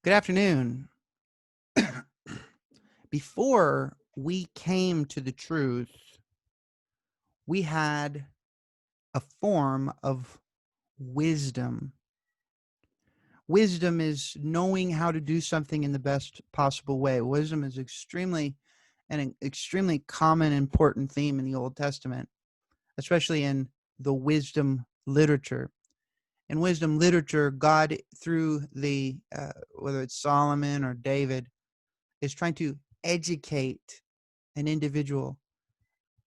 Good afternoon. Before we came to the truth, we had a form of wisdom. Wisdom is knowing how to do something in the best possible way. Wisdom is an extremely common, important theme in the Old Testament, especially in the wisdom literature. In wisdom literature, God, through whether it's Solomon or David, is trying to educate an individual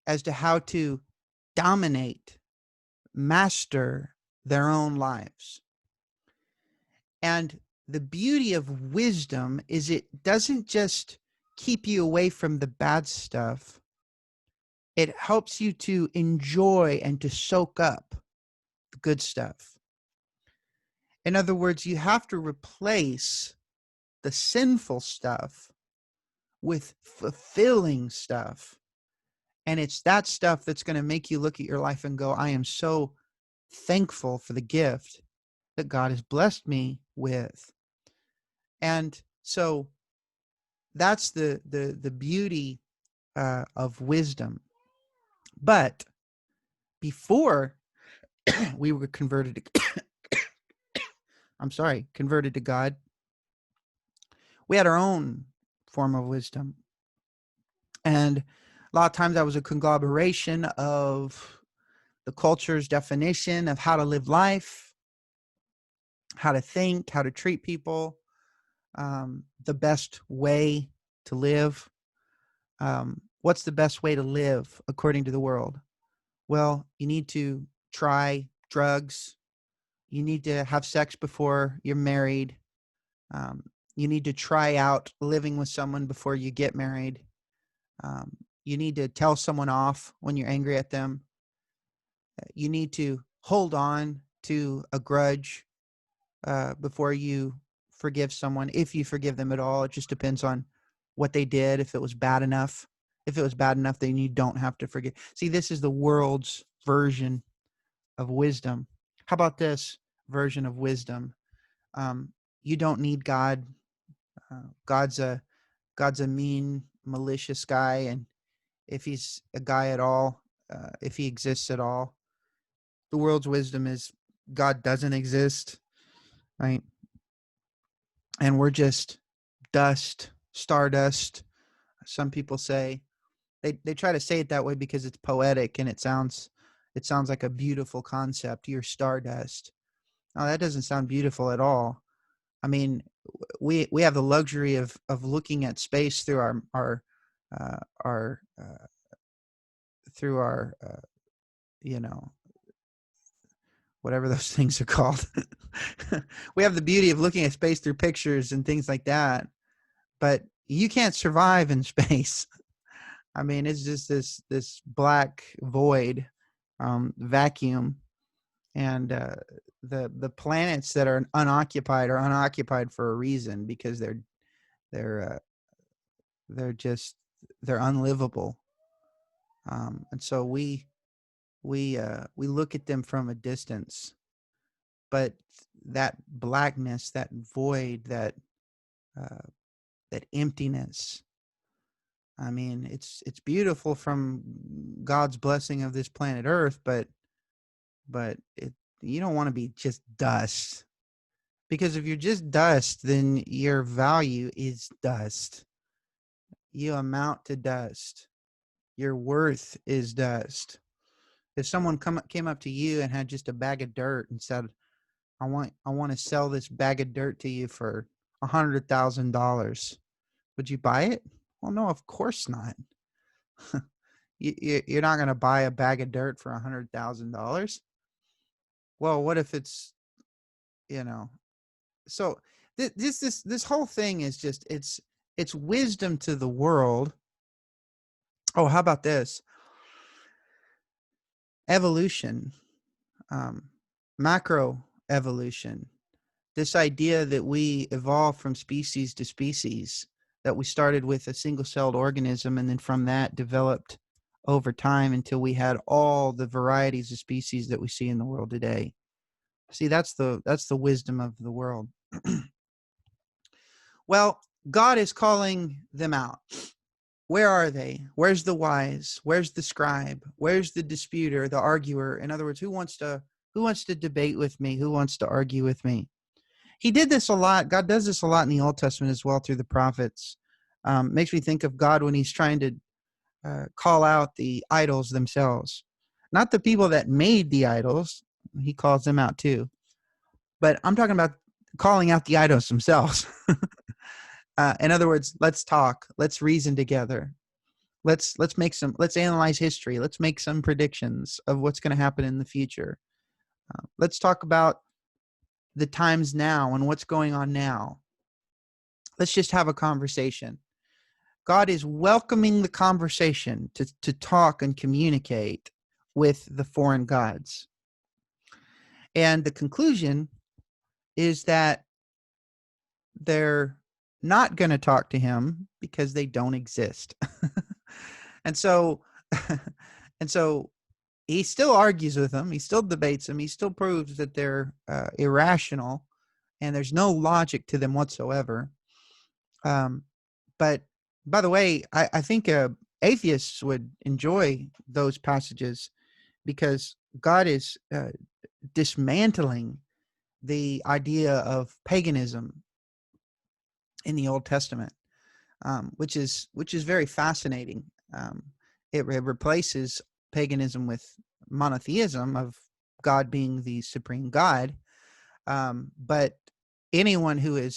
as to how to dominate, master their own lives. And the beauty of wisdom is it doesn't just keep you away from the bad stuff. It helps you to enjoy and to soak up the good stuff. In other words, you have to replace the sinful stuff with fulfilling stuff. And it's that stuff that's going to make you look at your life and go, I am so thankful for the gift that God has blessed me with. And so that's the beauty of wisdom. But before we were converted to God, we had our own form of wisdom. And a lot of times that was a conglomeration of the culture's definition of how to live life, how to think, how to treat people, the best way to live. What's the best way to live according to the world? Well, you need to try drugs. You need to have sex before you're married. You need to try out living with someone before you get married. You need to tell someone off when you're angry at them. You need to hold on to a grudge before you forgive someone, if you forgive them at all. It just depends on what they did. If it was bad enough, then you don't have to forgive. See, this is the world's version of wisdom. How about this version of wisdom? You don't need God. God's a mean, malicious guy, and if he's a guy at all, if he exists at all, the world's wisdom is God doesn't exist, right? And we're just dust, stardust. Some people say they try to say it that way because it's poetic and it sounds like a beautiful concept. You're stardust. No, that doesn't sound beautiful at all. I mean, we have the luxury of looking at space through our through our you know, whatever those things are called. We have the beauty of looking at space through pictures and things like that, but you can't survive in space. I mean, it's just this black void, vacuum, and the planets that are unoccupied for a reason, because they're they're unlivable, and so we look at them from a distance, but that blackness, that void, uh, that emptiness. I mean, it's beautiful from God's blessing of this planet Earth, but you don't want to be just dust, because if you're just dust, then your value is dust. You amount to dust. Your worth is dust. If someone came up to you and had just a bag of dirt and said, I want to sell this bag of dirt to you for $100,000. Would you buy it? Well, no, of course not. You're not going to buy a bag of dirt for $100,000. Well, what if it's, so this whole thing is just, it's wisdom to the world. Oh, how about this? Evolution, macro evolution. This idea that we evolved from species to species, that we started with a single-celled organism and then from that developed over time until we had all the varieties of species that we see in the world today. See, that's the wisdom of the world. Well, God is calling them out. Where are they? Where's the wise? Where's the scribe? Where's the disputer, the arguer? In other words, who wants to debate with me? Who wants to argue with me? He did this a lot. God does this a lot in the Old Testament as well through the prophets. Makes me think of God when he's trying to call out the idols themselves. Not the people that made the idols. He calls them out too. But I'm talking about calling out the idols themselves. In other words, let's talk. Let's reason together. Let's analyze history. Let's make some predictions of what's going to happen in the future. Let's talk about the times now and what's going on now. Let's just have a conversation. God is welcoming the conversation to talk and communicate with the foreign gods. And the conclusion is that they're not going to talk to him because they don't exist. And so he still argues with them. He still debates them. He still proves that they're irrational and there's no logic to them whatsoever. But by the way, I think atheists would enjoy those passages because God is dismantling the idea of paganism in the Old Testament, which is very fascinating. It replaces paganism with monotheism of God being the supreme God. But anyone who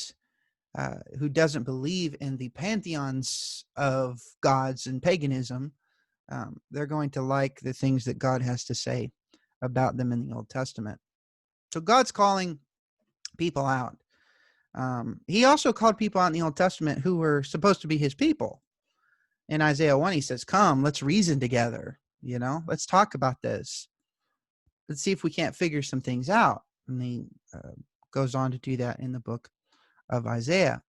doesn't believe in the pantheons of gods and paganism, they're going to like the things that God has to say about them in the Old Testament. So God's calling people out. He also called people out in the Old Testament who were supposed to be his people. In Isaiah 1, he says, come, let's reason together. Let's talk about this. Let's see if we can't figure some things out. And he goes on to do that in the book of Isaiah.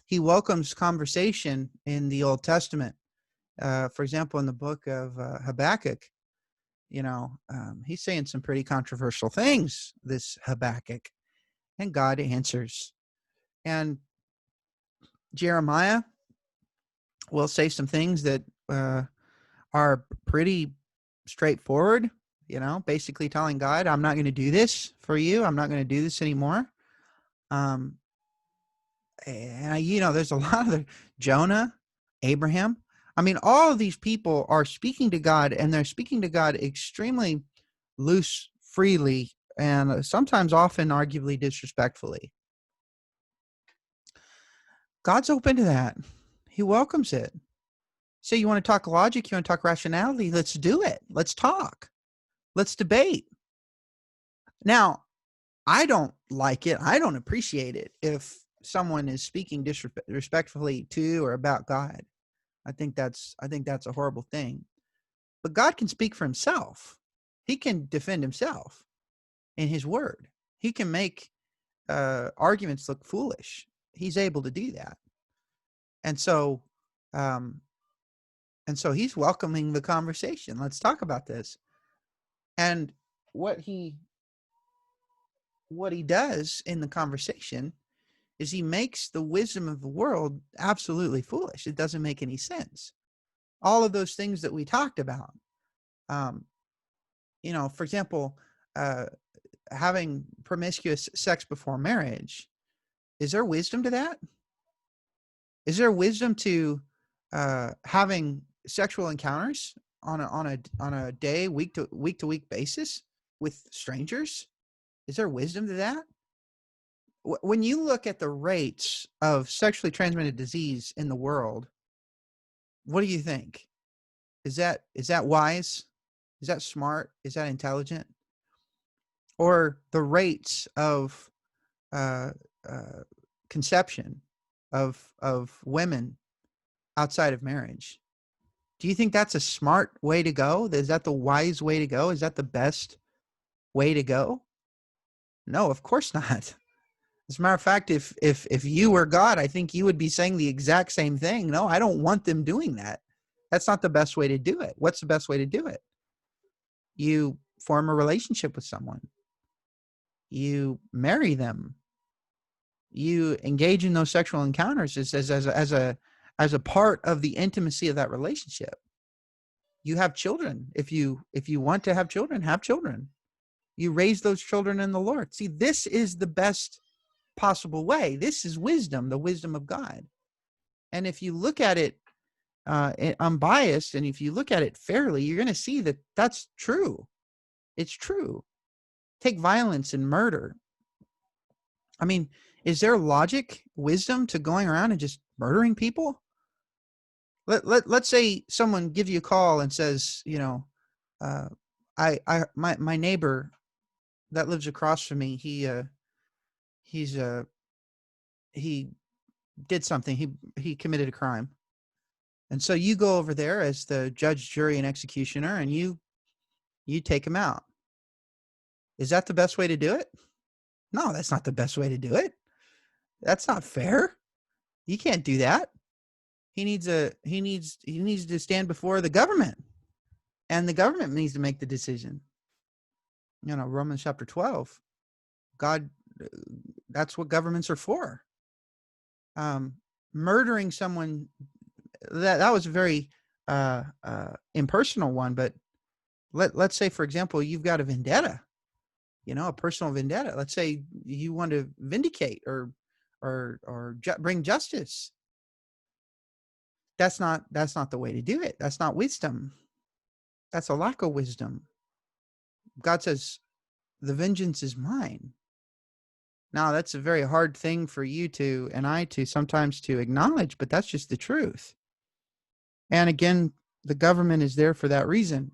He welcomes conversation in the Old Testament. For example, in the book of Habakkuk, he's saying some pretty controversial things, this Habakkuk, and God answers. And Jeremiah will say some things that are pretty straightforward, basically telling God, I'm not going to do this for you. I'm not going to do this anymore. And there's a lot of Jonah, Abraham. I mean, all of these people are speaking to God, and they're speaking to God extremely loose, freely, and sometimes often arguably disrespectfully. God's open to that. He welcomes it. So you want to talk logic? You want to talk rationality? Let's do it. Let's talk. Let's debate. Now, I don't like it. I don't appreciate it if someone is speaking disrespectfully to or about God. I think that's a horrible thing. But God can speak for himself. He can defend himself in his word. He can make arguments look foolish. He's able to do that. And so he's welcoming the conversation. Let's talk about this. And what he does in the conversation is he makes the wisdom of the world absolutely foolish. It doesn't make any sense. All of those things that we talked about, for example, having promiscuous sex before marriage, is there wisdom to that? Is there wisdom to having sexual encounters on a day, week to week basis with strangers? Is there wisdom to that? When you look at the rates of sexually transmitted disease in the world, what do you think? Is that wise? Is that smart? Is that intelligent? Or the rates of conception of women outside of marriage? Do you think that's a smart way to go? Is that the wise way to go? Is that the best way to go? No, of course not. As a matter of fact, if you were God, I think you would be saying the exact same thing. No, I don't want them doing that. That's not the best way to do it. What's the best way to do it? You form a relationship with someone. You marry them. you engage in those sexual encounters is as a part of the intimacy of that relationship. You have children. If you want to have children, have children. You raise those children in the Lord. See, this is the best possible way. This is wisdom, the wisdom of God. And if you look at it unbiased, and if you look at it fairly, you're going to see that that's true. It's true. Take violence and murder. I mean, is there logic, wisdom to going around and just murdering people? Let's say someone gives you a call and says, you know, my neighbor that lives across from me, he did something. He committed a crime. And so you go over there as the judge, jury, and executioner, and you take him out. Is that the best way to do it? No, that's not the best way to do it. That's not fair. You can't do that. He needs to stand before the government, and the government needs to make the decision. You know, Romans chapter 12. God, that's what governments are for. Murdering someone, that was a very impersonal one, but let's say, for example, you've got a vendetta, you know, a personal vendetta. Let's say you want to vindicate or bring justice. That's not the way to do it. That's not wisdom. That's a lack of wisdom. God says, the vengeance is mine. Now, that's a very hard thing for you to, and I to sometimes to acknowledge, but that's just the truth. And again, the government is there for that reason.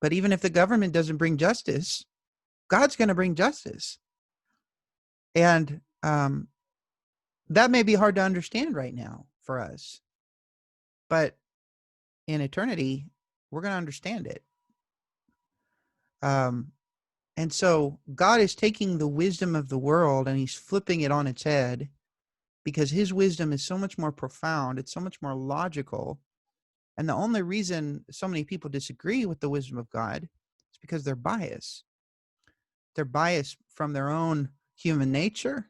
But even if the government doesn't bring justice, God's going to bring justice. And that may be hard to understand right now for us. But in eternity, we're going to understand it. And so God is taking the wisdom of the world and he's flipping it on its head, because his wisdom is so much more profound. It's so much more logical. And the only reason so many people disagree with the wisdom of God is because they're biased. They're biased from their own human nature.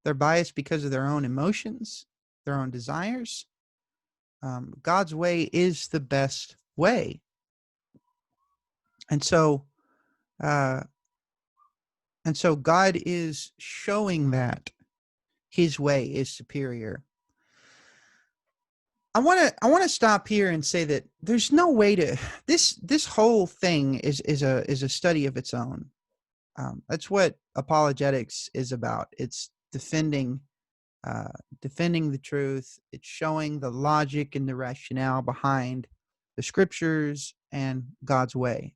They're biased because of their own emotions, their own desires. God's way is the best way. And so God is showing that his way is superior. I want to stop here and say that there's no way to this whole thing is a study of its own. That's what apologetics is about. It's defending the truth. It's showing the logic and the rationale behind the scriptures and God's way.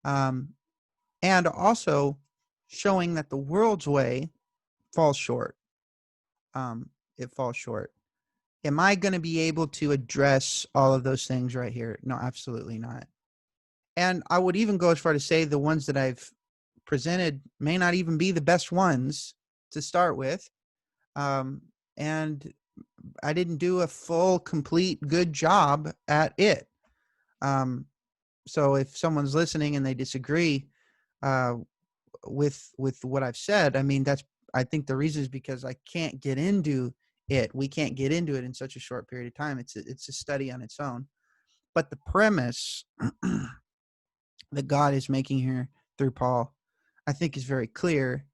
And also showing that the world's way falls short. It falls short. Am I going to be able to address all of those things right here? No, absolutely not. And I would even go as far to say the ones that I've presented may not even be the best ones to start with. And I didn't do a full, complete, good job at it. So if someone's listening and they disagree with what I've said, I mean, I think the reason is because I can't get into it. We can't get into it in such a short period of time. It's a study on its own. But the premise that God is making here through Paul, I think, is very clear,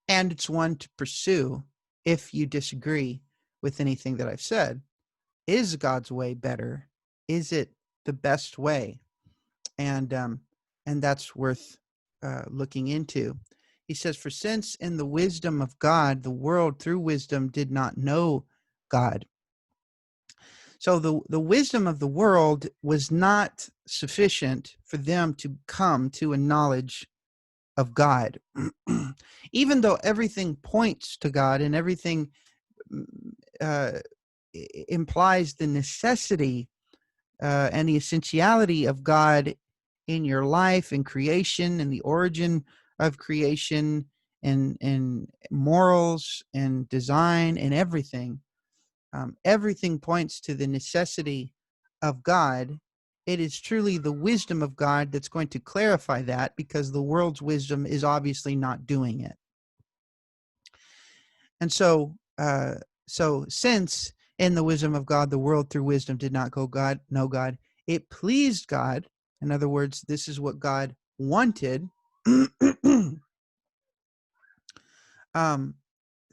and it's one to pursue if you disagree with anything that I've said. Is God's way better? Is it the best way? And that's worth looking into. He says, for since in the wisdom of God, the world through wisdom did not know God. So the wisdom of the world was not sufficient for them to come to a knowledge of God. Even though everything points to God and everything implies the necessity and the essentiality of God in your life, in creation, in the origin of creation, and morals and design and everything. Everything points to the necessity of God. It is truly the wisdom of God that's going to clarify that, because the world's wisdom is obviously not doing it. And so since in the wisdom of God, the world through wisdom did not know God, it pleased God. In other words, this is what God wanted.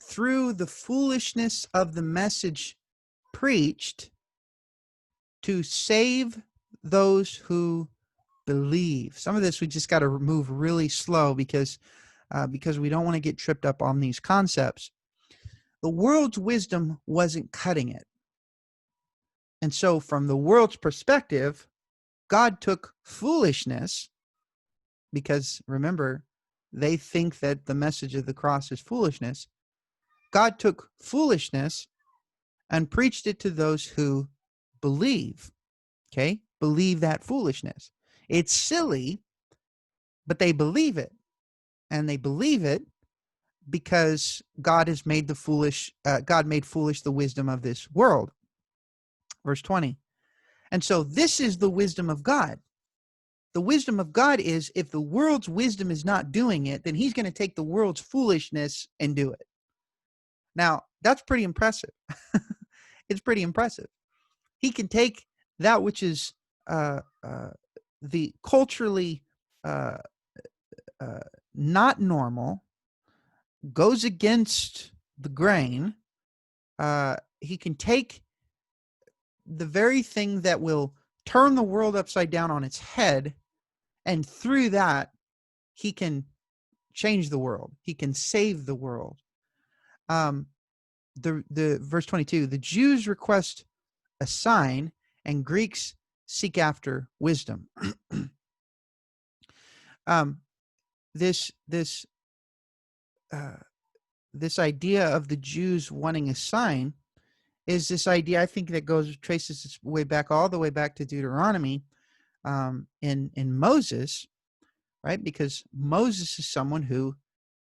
Through the foolishness of the message preached, to save those who believe. Some of this we just got to move really slow because we don't want to get tripped up on these concepts. The world's wisdom wasn't cutting it. And so from the world's perspective, God took foolishness, because remember, they think that the message of the cross is foolishness. God took foolishness and preached it to those who believe. Okay? Believe that foolishness. It's silly, but they believe it. And they believe it because God has made God made foolish the wisdom of this world. Verse 20. And so this is the wisdom of God. The wisdom of God is, if the world's wisdom is not doing it, then he's going to take the world's foolishness and do it. Now, that's pretty impressive. It's pretty impressive. He can take that which is the culturally not normal, goes against the grain. He can take the very thing that will turn the world upside down on its head, and through that, he can change the world. He can save the world. The verse 22, the Jews request a sign, and Greeks seek after wisdom. This idea of the Jews wanting a sign is this idea, I think, that traces its way back, all the way back to Deuteronomy, in Moses, right? Because Moses is someone who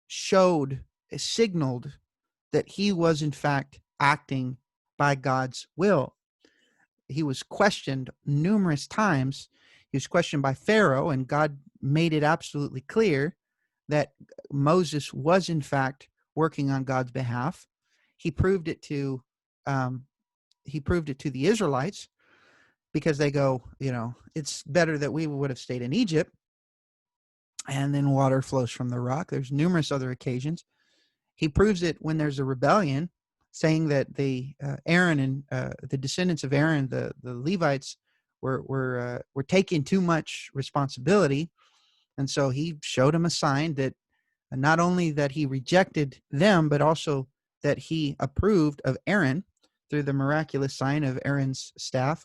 signaled that he was in fact acting by God's will. He was questioned numerous times. He was questioned by Pharaoh, and God made it absolutely clear that Moses was in fact working on God's behalf. He proved it to the Israelites, because they go, it's better that we would have stayed in Egypt. And then water flows from the rock. There's numerous other occasions. He proves it when there's a rebellion, saying that the Aaron and the descendants of Aaron, the Levites, were taking too much responsibility, and so he showed him a sign that not only that he rejected them, but also that he approved of Aaron through the miraculous sign of Aaron's staff.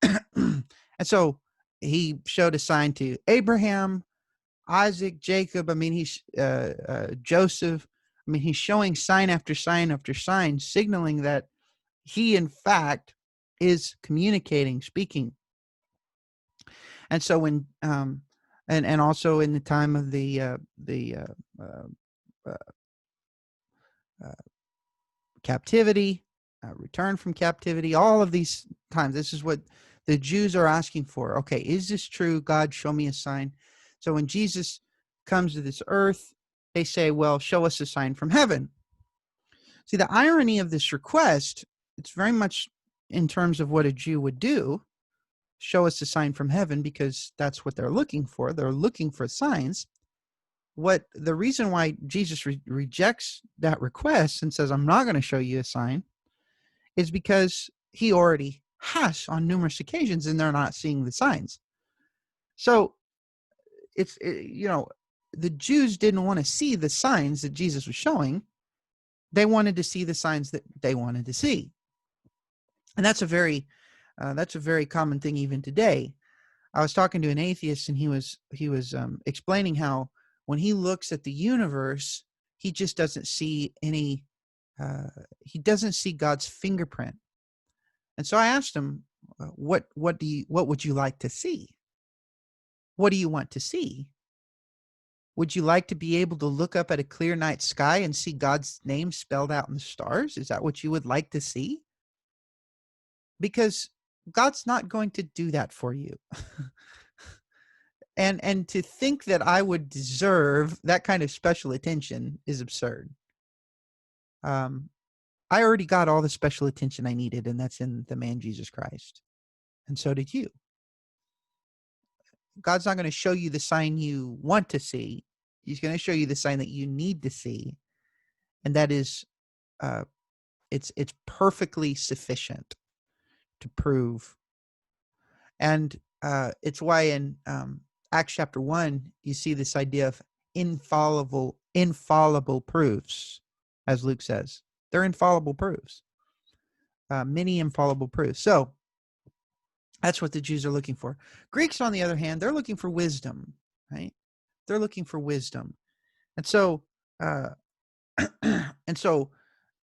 And so he showed a sign to Abraham, Isaac, Jacob. I mean, he's Joseph. I mean, he's showing sign after sign after sign, signaling that he, in fact, is communicating, speaking. And so when, and also in the time of the captivity, return from captivity, all of these times, this is what the Jews are asking for. Okay, is this true? God, show me a sign. So when Jesus comes to this earth, they say, well, show us a sign from heaven. See, the irony of this request, it's very much in terms of what a Jew would do. Show us a sign from heaven, because that's what they're looking for. They're looking for signs. The reason why Jesus rejects that request and says, I'm not going to show you a sign, is because he already has on numerous occasions, and they're not seeing the signs. So the Jews didn't want to see the signs that Jesus was showing. They wanted to see the signs that they wanted to see. And that's a very common thing even today. I was talking to an atheist, and he was explaining how when he looks at the universe, he just doesn't see any, he doesn't see God's fingerprint. And so I asked him, what would you like to see? What do you want to see? Would you like to be able to look up at a clear night sky and see God's name spelled out in the stars? Is that what you would like to see? Because God's not going to do that for you. And to think that I would deserve that kind of special attention is absurd. I already got all the special attention I needed, and that's in the man Jesus Christ. And so did you. God's not going to show you the sign you want to see. He's going to show you the sign that you need to see. And that is, it's perfectly sufficient to prove. And it's why in Acts chapter 1, you see this idea of infallible proofs, as Luke says. They're infallible proofs. Many infallible proofs. So that's what the Jews are looking for. Greeks, on the other hand, they're looking for wisdom, right? They're looking for wisdom. And so, and so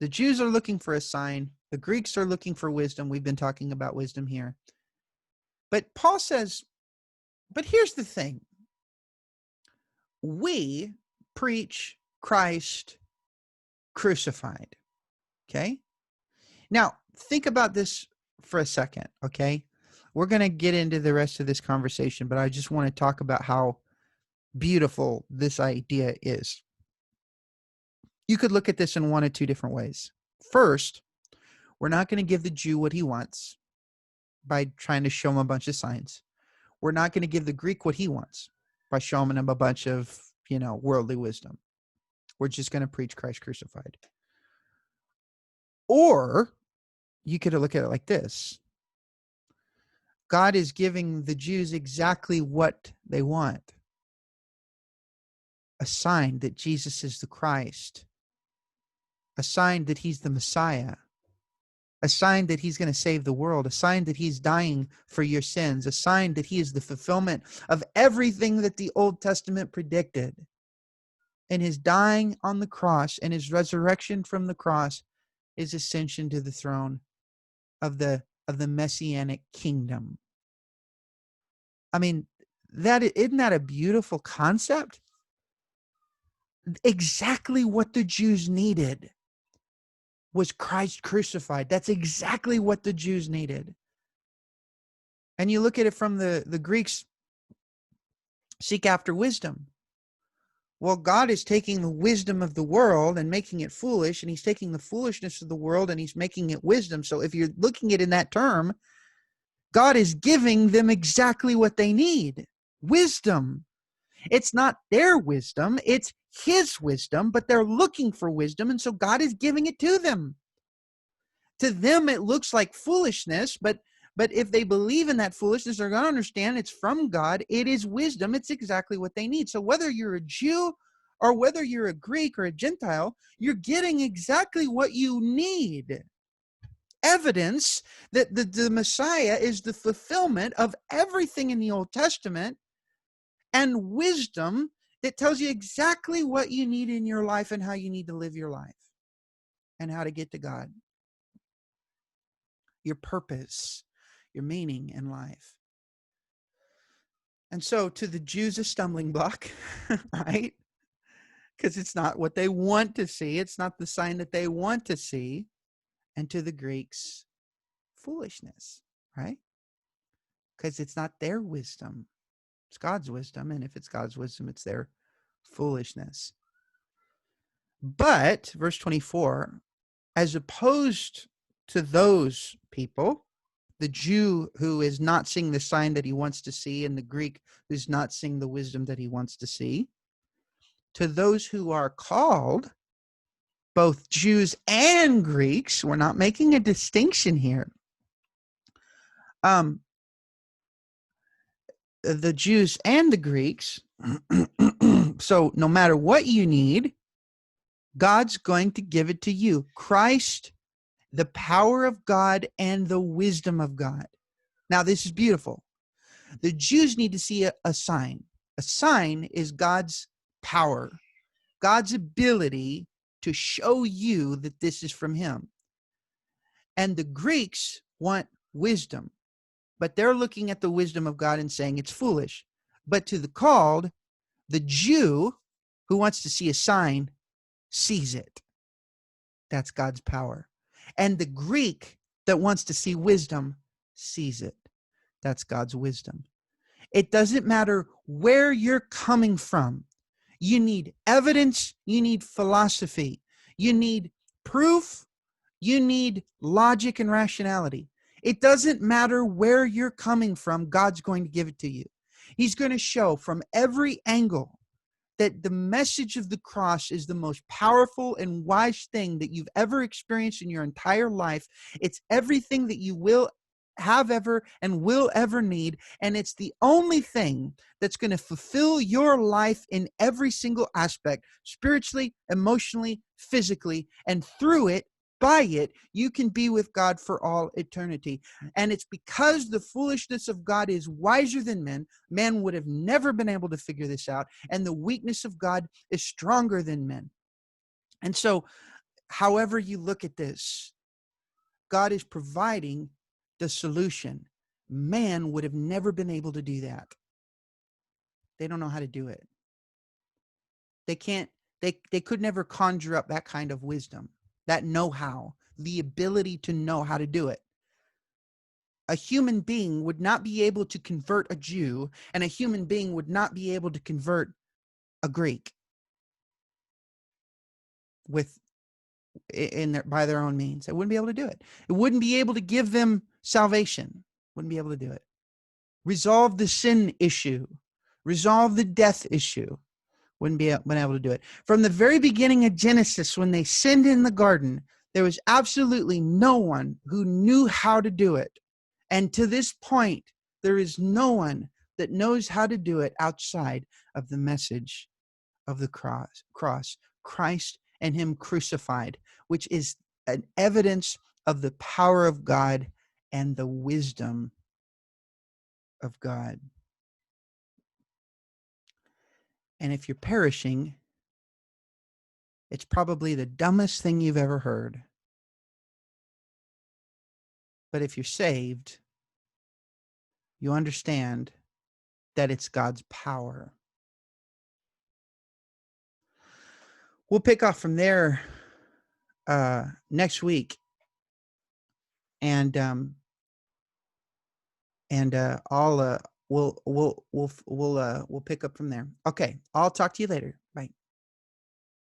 the Jews are looking for a sign. The Greeks are looking for wisdom. We've been talking about wisdom here. But Paul says, but here's the thing. We preach Christ crucified. Okay? Now, think about this for a second, okay? We're going to get into the rest of this conversation, but I just want to talk about how beautiful this idea is. You could look at this in one of two different ways. First, we're not going to give the Jew what he wants by trying to show him a bunch of signs. We're not going to give the Greek what he wants by showing him a bunch of, worldly wisdom. We're just going to preach Christ crucified. Or you could look at it like this. God is giving the Jews exactly what they want. A sign that Jesus is the Christ. A sign that he's the Messiah. A sign that he's going to save the world. A sign that he's dying for your sins. A sign that he is the fulfillment of everything that the Old Testament predicted. And his dying on the cross and his resurrection from the cross, his ascension to the throne of the Messianic kingdom. I mean, isn't that a beautiful concept? Exactly what the Jews needed was Christ crucified. That's exactly what the Jews needed. And you look at it from the Greeks, seek after wisdom. Well, God is taking the wisdom of the world and making it foolish, and he's taking the foolishness of the world and he's making it wisdom. So if you're looking at it in that term, God is giving them exactly what they need. Wisdom. It's not their wisdom, it's his wisdom, but they're looking for wisdom, and so God is giving it to them. To them, it looks like foolishness, but if they believe in that foolishness, they're going to understand it's from God. It is wisdom. It's exactly what they need. So whether you're a Jew or whether you're a Greek or a Gentile, you're getting exactly what you need. Evidence that the Messiah is the fulfillment of everything in the Old Testament, and wisdom that tells you exactly what you need in your life and how you need to live your life and how to get to God. Your purpose, your meaning in life. And so to the Jews, a stumbling block, right? Because it's not what they want to see. It's not the sign that they want to see. And to the Greeks, foolishness, right? Because it's not their wisdom. It's God's wisdom. And if it's God's wisdom, it's their foolishness. But, verse 24, as opposed to those people, the Jew who is not seeing the sign that he wants to see, and the Greek who's not seeing the wisdom that he wants to see, to those who are called, both Jews and Greeks, we're not making a distinction here. The Jews and the Greeks, so no matter what you need, God's going to give it to you. Christ, the power of God and the wisdom of God. Now, this is beautiful. The Jews need to see a sign. A sign is God's power, God's ability to show you that this is from him. And the Greeks want wisdom, but they're looking at the wisdom of God and saying it's foolish. But to the called, the Jew who wants to see a sign sees it. That's God's power. And the Greek that wants to see wisdom sees it. That's God's wisdom. It doesn't matter where you're coming from. You need evidence. You need philosophy. You need proof, you need logic and rationality. It doesn't matter where you're coming from, God's going to give it to you. He's going to show from every angle that the message of the cross is the most powerful and wise thing that you've ever experienced in your entire life. It's everything that you will have ever and will ever need. And it's the only thing that's going to fulfill your life in every single aspect, spiritually, emotionally, physically, and through it, by it, you can be with God for all eternity. And it's because the foolishness of God is wiser than men. Man would have never been able to figure this out. And the weakness of God is stronger than men. And so, however you look at this, God is providing the solution. Man would have never been able to do that. They don't know how to do it. They can't, they could never conjure up that kind of wisdom, that know-how, the ability to know how to do it. A human being would not be able to convert a Jew, and a human being would not be able to convert a Greek by their own means. They wouldn't be able to do it. It wouldn't be able to give them salvation. Wouldn't be able to do it. Resolve the sin issue. Resolve the death issue. Wouldn't be able to do it. From the very beginning of Genesis, when they sinned in the garden, there was absolutely no one who knew how to do it. And to this point, there is no one that knows how to do it outside of the message of the cross, Christ and him crucified, which is an evidence of the power of God and the wisdom of God. And if you're perishing, it's probably the dumbest thing you've ever heard. But if you're saved, you understand that it's God's power. We'll pick off from there next week, and we'll pick up from there. Okay, I'll talk to you later. Bye.